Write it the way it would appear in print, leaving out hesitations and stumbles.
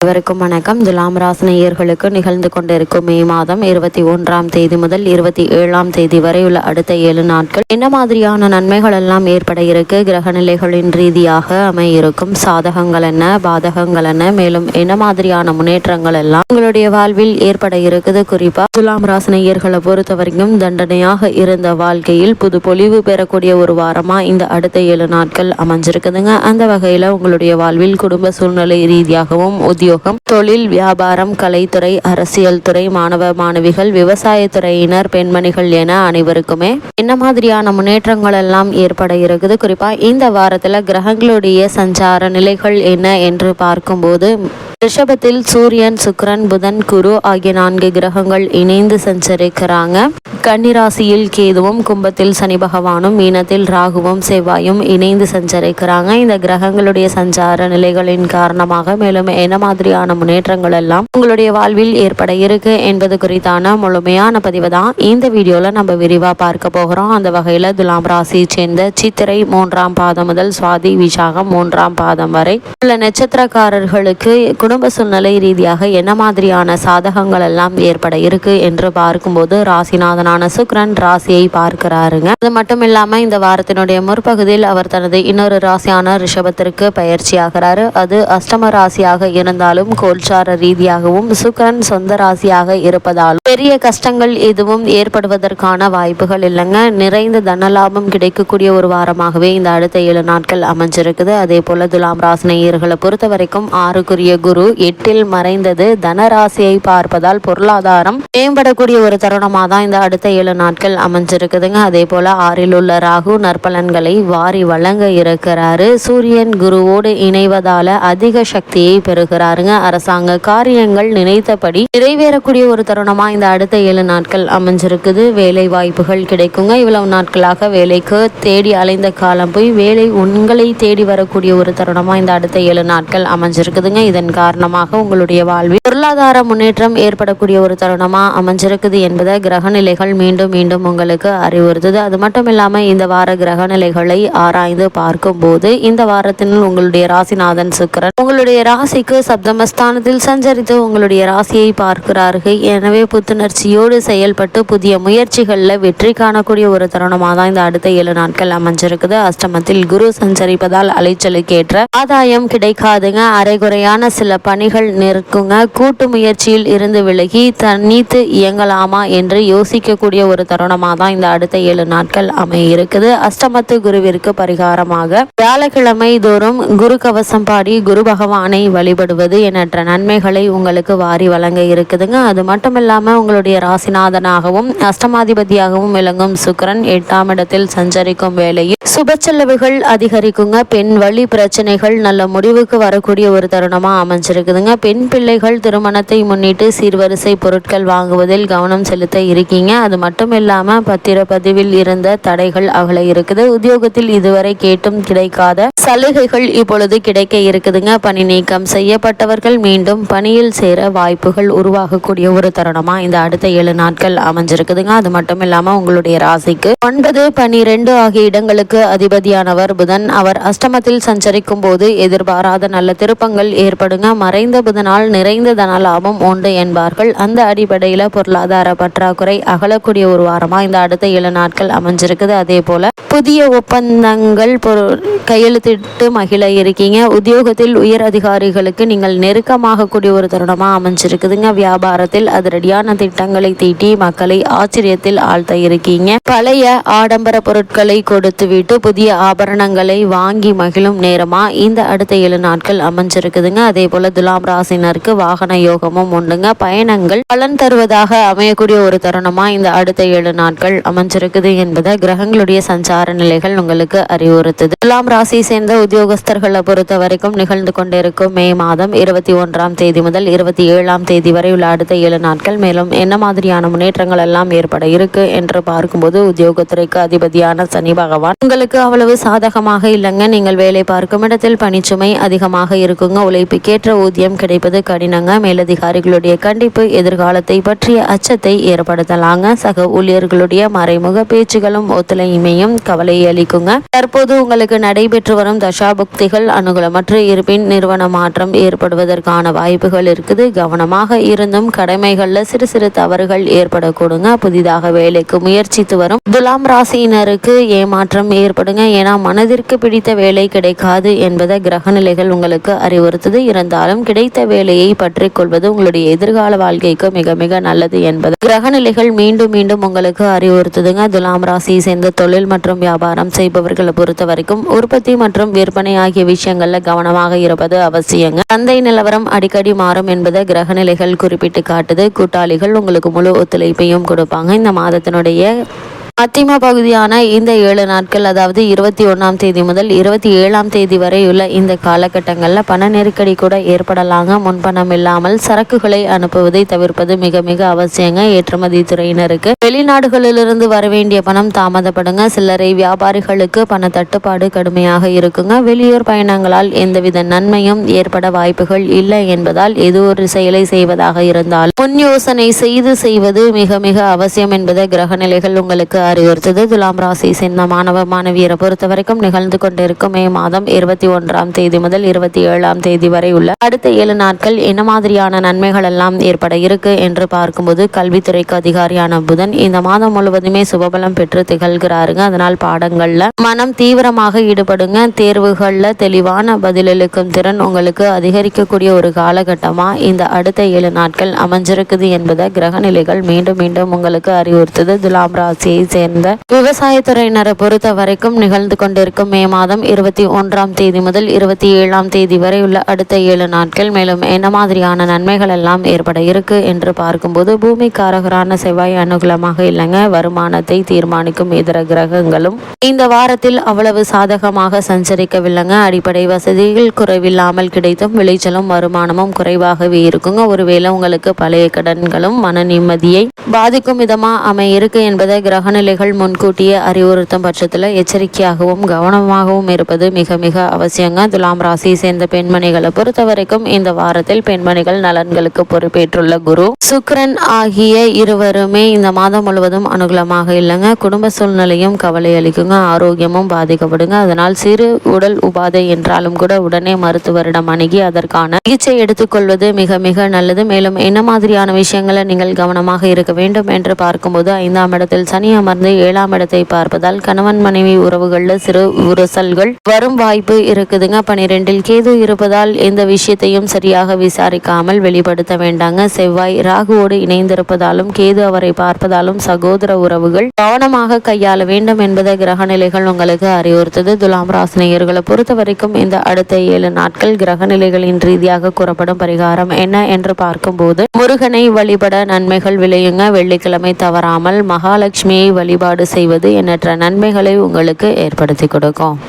அனைவருக்கும் வணக்கம். துலாம் ராசி நேயர்களுக்கு நிகழ்ந்து கொண்டிருக்கும் மே மாதம் 21ஆம் தேதி முதல் 27ஆம் தேதி வரை உள்ள அடுத்த 7 நாட்கள் என்ன மாதிரியான நன்மைகள் எல்லாம் ஏற்பட இருக்கு, கிரக நிலைகளின் ரீதியாக அமையிருக்கும் சாதகங்கள் என்ன, பாதகங்கள் என்ன, மேலும் என்ன மாதிரியான முன்னேற்றங்கள் எல்லாம் உங்களுடைய வாழ்வில் ஏற்பட இருக்குது. குறிப்பா துலாம் ராசி நேயர்களை பொறுத்த வரைக்கும் தண்டனையாக இருந்த வாழ்க்கையில் புது பொலிவு பெறக்கூடிய ஒரு வாரமா இந்த அடுத்த 7 நாட்கள் அமைஞ்சிருக்குதுங்க. அந்த வகையில உங்களுடைய வாழ்வில் குடும்ப சூழ்நிலை ரீதியாகவும் உத்தியோகம், தொழில், வியாபாரம், கலைத்துறை, அரசியல் துறை, மாணவ மாணவிகள், விவசாயத்துறையினர், பெண்மணிகள் என அனைவருக்குமே என்ன மாதிரியான முன்னேற்றங்கள் எல்லாம் ஏற்பட இருக்குது. குறிப்பா இந்த வாரத்துல கிரகங்களுடைய சஞ்சார நிலைகள் என்ன என்று பார்க்கும்போது ரிஷபத்தில் சூரியன், சுக்கிரன், புதன், குரு ஆகிய 4 கிரகங்கள் இணைந்து சஞ்சரிக்கிறாங்க. கன்னிராசியில் கேதுவும், கும்பத்தில் சனி பகவானும், மீனத்தில் ராகுவும் செவ்வாயும் இணைந்து சஞ்சரிக்கிறாங்க. இந்த கிரகங்களுடைய சஞ்சார நிலைகளின் காரணமாக மேலும் என்ன மாதிரியான முன்னேற்றங்கள் எல்லாம் உங்களுடைய வாழ்வில் ஏற்பட இருக்கு என்பது குறித்தான முழுமையான பதிவு தான் இந்த வீடியோல நம்ம விரிவா பார்க்க போகிறோம். அந்த வகையில துலாம் ராசியை சேர்ந்த சித்திரை 3ஆம் பாதம் முதல் சுவாதி, விசாகம் 3ஆம் பாதம் வரை உள்ள நட்சத்திரக்காரர்களுக்கு குடும்ப சூழ்நிலை ரீதியாக என்ன மாதிரியான சாதகங்கள் எல்லாம் ஏற்பட இருக்கு என்று பார்க்கும்போது ராசிநாதனான சுக்கிரன் ராசியை பார்க்கிறாருங்க. அது மட்டும் இல்லாம இந்த வாரத்தினுடைய முற்பகுதியில் அவர் தனது இன்னொரு ராசியான ரிஷபத்திற்கு பயிற்சி ஆகிறாரு. அது அஷ்டம ராசியாக இருந்தாலும் கோல்சார ரீதியாகவும் சுக்கிரன் சொந்த ராசியாக இருப்பதாலும் பெரிய கஷ்டங்கள் எதுவும் ஏற்படுவதற்கான வாய்ப்புகள் இல்லைங்க. நிறைந்த தனலாபம் கிடைக்கக்கூடிய ஒரு வாரமாகவே இந்த அடுத்த 7 நாட்கள் அமைஞ்சிருக்குது. அதே போல துலாம் ராசி நேயர்களை பொறுத்த வரைக்கும் 6க்குரிய குரு 8இல் மறைந்தது தனராசியை பார்ப்பதால் பொருளாதாரம் மேம்படக்கூடிய ஒரு தருணமாக தான் இந்த அடுத்த 7 நாட்கள் அமைஞ்சிருக்குதுங்க. அதே போல 6இல் உள்ள ராகு நற்பலன்களை வாரி வழங்க இருக்கிறாரு. சூரியன் குருவோடு இணைவதால அதிக சக்தியை பெறுகிறாருங்க. அரசாங்க காரியங்கள் நினைத்தபடி நிறைவேறக்கூடிய ஒரு தருணமா இந்த அடுத்த 7 நாட்கள் அமைஞ்சிருக்குது. வேலை வாய்ப்புகள் கிடைக்குங்க. இவ்வளவு நாட்களாக வேலைக்கு தேடி அலைந்த காலம் போய் வேலை உங்களை தேடி வரக்கூடிய ஒரு தருணமா இந்த அடுத்த 7 நாட்கள் அமைஞ்சிருக்குதுங்க. இதன் காரணமாக உங்களுடைய வாழ்வில் பொருளாதார முன்னேற்றம் ஏற்படக்கூடிய ஒரு தருணமா அமைஞ்சிருக்குது என்பதை கிரக நிலைகள் மீண்டும் மீண்டும் உங்களுக்கு அறிவுறுத்துது. அது மட்டும் இல்லாம இந்த வார கிரக நிலைகளை ஆராய்ந்து பார்க்கும் போது இந்த வாரத்தில் உங்களுடைய ராசிநாதன் சுக்கிரன் உங்களுடைய ராசிக்கு சப்தமஸ்தானத்தில் சஞ்சரித்து உங்களுடைய ராசியை பார்க்கிறார்கள். எனவே புத்துணர்ச்சியோடு செயல்பட்டு புதிய முயற்சிகள்ல வெற்றி காணக்கூடிய ஒரு தருணமாக தான் இந்த அடுத்த 7 நாட்கள் அமைஞ்சிருக்குது. அஷ்டமத்தில் குரு சஞ்சரிப்பதால் அலைச்சலுக்கேற்ற ஆதாயம் கிடைக்காதுங்க. அரைகுறையான சில பணிகள் நிற்குங்க. கூட்டு முயற்சியில் இருந்து விலகி தனித்து இயங்கலாமா என்று யோசிக்கக்கூடிய ஒரு தருணமாக தான் இந்த அடுத்த 7 நாட்கள் அமைய இருக்குது. அஷ்டமத்து குருவிற்கு பரிகாரமாக வியாழக்கிழமை தோறும் குரு கவசம் பாடி குரு பகவானை வழிபடுவது எண்ணற்ற நன்மைகளை உங்களுக்கு வாரி வழங்க இருக்குதுங்க. அது மட்டும் இல்லாம உங்களுடைய ராசிநாதனாகவும் அஷ்டமாதிபதியாகவும் விளங்கும் சுக்கிரன் 8ஆம் இடத்தில் சஞ்சரிக்கும் வேளையில் சுப செலவுகள் அதிகரிக்குங்க. பெண் வழி பிரச்சனைகள் நல்ல முடிவுக்கு வரக்கூடிய ஒரு தருணமா அமைஞ்சிருக்குதுங்க. பெண் பிள்ளைகள் திருமணத்தை முன்னிட்டு சீர்வரிசை பொருட்கள் வாங்குவதில் கவனம் செலுத்த இருக்கீங்க. அது மட்டும் இல்லாம பத்திரப்பதிவில் இருந்த தடைகள் அகல இருக்குது. உத்தியோகத்தில் இதுவரை கேட்டும் கிடைக்காத சலுகைகள் இப்பொழுது கிடைக்க இருக்குதுங்க. பணி நீக்கம் செய்யப்பட்டவர்கள் மீண்டும் பணியில் சேர வாய்ப்புகள் உருவாகக்கூடிய ஒரு தருணமா இந்த அடுத்த 7 நாட்கள் அமைஞ்சிருக்குதுங்க. அது மட்டும் இல்லாம உங்களுடைய ராசிக்கு 9, 12 ஆகிய இடங்களுக்கு அதிபதியானவர் புதன். அவர் அஷ்டமத்தில் சஞ்சரிக்கும் போது எதிர்பாராத நல்ல திருப்பங்கள் ஏற்படுங்க. மறைந்த புதனால் நிறைந்த தன லாபம் உண்டு என்பார்கள். அந்த அடிப்படையில பொருளாதார பற்றாக்குறை அகலக்கூடிய ஒரு வாரமா இந்த அடுத்த 7 நாட்கள் அமைஞ்சிருக்குது. அதே போல புதிய ஒப்பந்தங்கள் கையெழுத்திட்டு மகிழ இருக்கீங்க. உத்தியோகத்தில் உயர் அதிகாரிகளுக்கு நீங்கள் நெருக்கமாக கூடிய ஒரு தருணமா அமைஞ்சிருக்குதுங்க. வியாபாரத்தில் அதிரடியான திட்டங்களை தீட்டி மக்களை ஆச்சரியத்தில் ஆழ்த்த இருக்கீங்க. பழைய ஆடம்பர பொருட்களை கொடுத்து விட்டு புதிய ஆபரணங்களை வாங்கி மகிழும் நேரமா இந்த அடுத்த 7 நாட்கள் அமைஞ்சிருக்குதுங்க. அதே போல துலாம் ராசினருக்கு வாகன யோகமும் உண்டுங்க. பயணங்கள் பலன் தருவதாக அமையக்கூடிய ஒரு தருணமா இந்த அடுத்த 7 நாட்கள் அமைஞ்சிருக்குது என்பதை கிரகங்களுடைய சஞ்சார நிலைகள் உங்களுக்கு அறிவுறுத்துது. துலாம் ராசியை சேர்ந்த உத்தியோகஸ்தர்களை பொறுத்த வரைக்கும் நிகழ்ந்து கொண்டிருக்கும் மே மாதம் 21ஆம் தேதி முதல் 27ஆம் தேதி வரை உள்ள அடுத்த 7 நாட்கள் மேலும் என்ன மாதிரியான முன்னேற்றங்கள் எல்லாம் ஏற்பட இருக்கு என்று பார்க்கும்போது உத்தியோகத்துறைக்கு அதிபதியான சனி பகவான் உங்களுக்கு அவ்வளவு சாதகமாக இல்லைங்க. நீங்கள் வேலை பார்க்கும் இடத்தில் பணிச்சுமை அதிகமாக இருக்குங்க. உழைப்புக்கேற்ற ஊதியம் கிடைப்பது கடினங்க. மேலதிகாரிகளுடைய கண்டிப்பு எதிர்காலத்தை பற்றிய அச்சத்தை ஏற்படுத்தலாங்க. சக ஊழியர்களுடைய மறைமுக பேச்சுகளும் ஒத்துழைமையும் கவலையை அளிக்குங்க. தற்போது உங்களுக்கு நடைபெற்று வரும் தசாபுக்திகள் அனுகூலமற்ற இருப்பின் நிறுவன மாற்றம் ஏற்படுவதற்கான வாய்ப்புகள் இருக்குது. கவனமாக இருந்தும் கடமைகள்ல சிறு சிறு தவறுகள் ஏற்படக்கூடுங்க. புதிதாக வேலைக்கு முயற்சித்து வரும் துலாம் ராசியினருக்கு ஏமாற்றம் ஏற்படுங்க. ஏன்னா மனதிற்கு பிடித்த வேலை கிடைக்காது என்பதை கிரகநிலைகள் உங்களுக்கு அறிவுறுத்துது. இருந்தாலும் கிடைத்த வேலையை பற்றி கொள்வது உங்களுடைய எதிர்கால வாழ்க்கைக்கு மிக மிக நல்லது என்பது கிரகநிலைகள் மீண்டும் மீண்டும் உங்களுக்கு அறிவுறுத்துதுங்க. துலாம் ராசியை சேர்ந்த தொழில் மற்றும் வியாபாரம் செய்பவர்களை பொறுத்த வரைக்கும் உற்பத்தி மற்றும் விற்பனை ஆகிய விஷயங்கள்ல கவனமாக இருப்பது அவசியங்க. சந்தை நிலவரம் அடிக்கடி மாறும் என்பதை கிரகநிலைகள் குறிப்பிட்டு காட்டுது. கூட்டாளிகள் உங்களுக்கு முழு ஒத்துழைப்பையும் கொடுப்பாங்க. இந்த மாதத்தினுடைய மத்தியம பகுதியான இந்த 7 நாட்கள், அதாவது 21ஆம் தேதி முதல் 27ஆம் தேதி வரை உள்ள இந்த காலகட்டங்களில் பண நெருக்கடி கூட ஏற்படலாங்க. முன்பணம் இல்லாமல் சரக்குகளை அனுப்புவதை தவிர்ப்பது மிக மிக அவசியங்க. ஏற்றுமதி துறையினருக்கு வெளிநாடுகளிலிருந்து வர வேண்டிய பணம் தாமதப்படுங்க. சில்லறை வியாபாரிகளுக்கு பண தட்டுப்பாடு கடுமையாக இருக்குங்க. வெளியூர் பயணங்களால் எந்தவித நன்மையும் ஏற்பட வாய்ப்புகள் இல்லை என்பதால் எது ஒரு செயலை செய்வதாக இருந்தாலும் முன் யோசனை செய்து செய்வது மிக மிக அவசியம் என்பதை கிரகநிலைகள் உங்களுக்கு அறிவுறுத்தது. துலாம் ராசி சேர்ந்த மாணவ மாணவியரை பொறுத்த வரைக்கும் நிகழ்ந்து கொண்டிருக்கும் மே மாதம் 21ஆம் தேதி முதல் 27ஆம் தேதி வரை உள்ள அடுத்த 7 நாட்கள் என்ன மாதிரியான நன்மைகள் எல்லாம் ஏற்பட இருக்கு என்று பார்க்கும்போது, கல்வித்துறைக்கு அதிகாரியான புதன் இந்த மாதம் முழுவதுமே சுபபலம் பெற்று திகழ்கிறாருங்க. அதனால் பாடங்கள்ல மனம் தீவிரமாக ஈடுபடுங்க. தேர்வுகள்ல தெளிவான பதிலளிக்கும் திறன் உங்களுக்கு அதிகரிக்கக்கூடிய ஒரு காலகட்டமா இந்த அடுத்த 7 நாட்கள் அமைஞ்சிருக்குது என்பதை கிரகநிலைகள் மீண்டும் மீண்டும் உங்களுக்கு அறிவுறுத்தது. துலாம் ராசியை சேர்ந்த விவசாயத்துறையினரை பொறுத்த வரைக்கும் நிகழ்ந்து கொண்டிருக்கும் மே மாதம் 21ஆம் தேதி முதல் 27ஆம் தேதி வரை உள்ள அடுத்த 7 நாட்கள் மேலும் என்ன மாதிரியான நன்மைகள் எல்லாம் ஏற்பட இருக்கு என்று பார்க்கும்போது, பூமிக்காரகரான செவ்வாய் அனுகூலமாக இல்லைங்க. வருமானத்தை தீர்மானிக்கும் இதர கிரகங்களும் இந்த வாரத்தில் அவ்வளவு சாதகமாக சஞ்சரிக்கவில்லைங்க. அடிப்படை வசதிகள் குறைவில்லாமல் கிடைத்தும் விளைச்சலும் வருமானமும் குறைவாகவே இருக்குங்க. ஒருவேளை உங்களுக்கு பழைய கடன்களும் மன நிம்மதியை பாதிக்கும் விதமா அமையிருக்கு என்பதை கிரகநிலைகள் முன்கூட்டியே அறிவுறுத்தும் பட்சத்தில் எச்சரிக்கையாகவும் கவனமாகவும் இருப்பது மிக மிக அவசியங்க. துலாம் ராசியை சேர்ந்த பெண்மணிகளை பொறுத்த வரைக்கும் இந்த வாரத்தில் பெண்மணிகள் நலன்களுக்கு பொறுப்பேற்றுள்ள குரு சுக்கிரன் ஆகிய இருவருமே இந்த மாதம் முழுவதும் அனுகூலமாக இல்லைங்க. குடும்ப சூழ்நிலையும் கவலை அளிக்குங்க. ஆரோக்கியமும் பாதிக்கப்படுங்க. அதனால் சிறு உடல் உபாதை என்றாலும் கூட உடனே மருத்துவரிடம் அணுகி அதற்கான சிகிச்சை எடுத்துக்கொள்வது மிக மிக நல்லது. மேலும் என்ன மாதிரியான விஷயங்களை நீங்கள் கவனமாக இருக்க வேண்டும் என்று பார்க்கும்போது, 5ஆம் இடத்தில் சனி அமர்ந்து 7ஆம் இடத்தை பார்ப்பதால் கணவன் மனைவி உறவுகளில் சிறு உரசல்கள் வரும் வாய்ப்பு இருக்குதுங்க. 12இல் கேது இருப்பதால் எந்த விஷயத்தையும் சரியாக விசாரிக்காமல் வெளிப்படுத்த வேண்டாங்க. செவ்வாய் ராகுவோடு இணைந்திருப்பதாலும் கேது அவரை பார்ப்பதாலும் சகோதர உறவுகள் கவனமாக கையாள வேண்டும் என்பதை கிரகநிலைகள் உங்களுக்கு அறிவுறுத்தது. துலாம் ராசினியர்களை பொறுத்த வரைக்கும் இந்த அடுத்த 7 நாட்கள் கிரகநிலைகளின் ரீதியாக கூறப்படும் பரிகாரம் என்ன என்று பார்க்கும்போது, முருகனை வழிபட நன்மைகள் விளையுங்க. வெள்ளிக்கிழமை தவறாமல் மகாலட்சுமியை வழிபாடு செய்வது எண்ணற்ற நன்மைகளை உங்களுக்கு ஏற்படுத்தி கொடுக்கும்.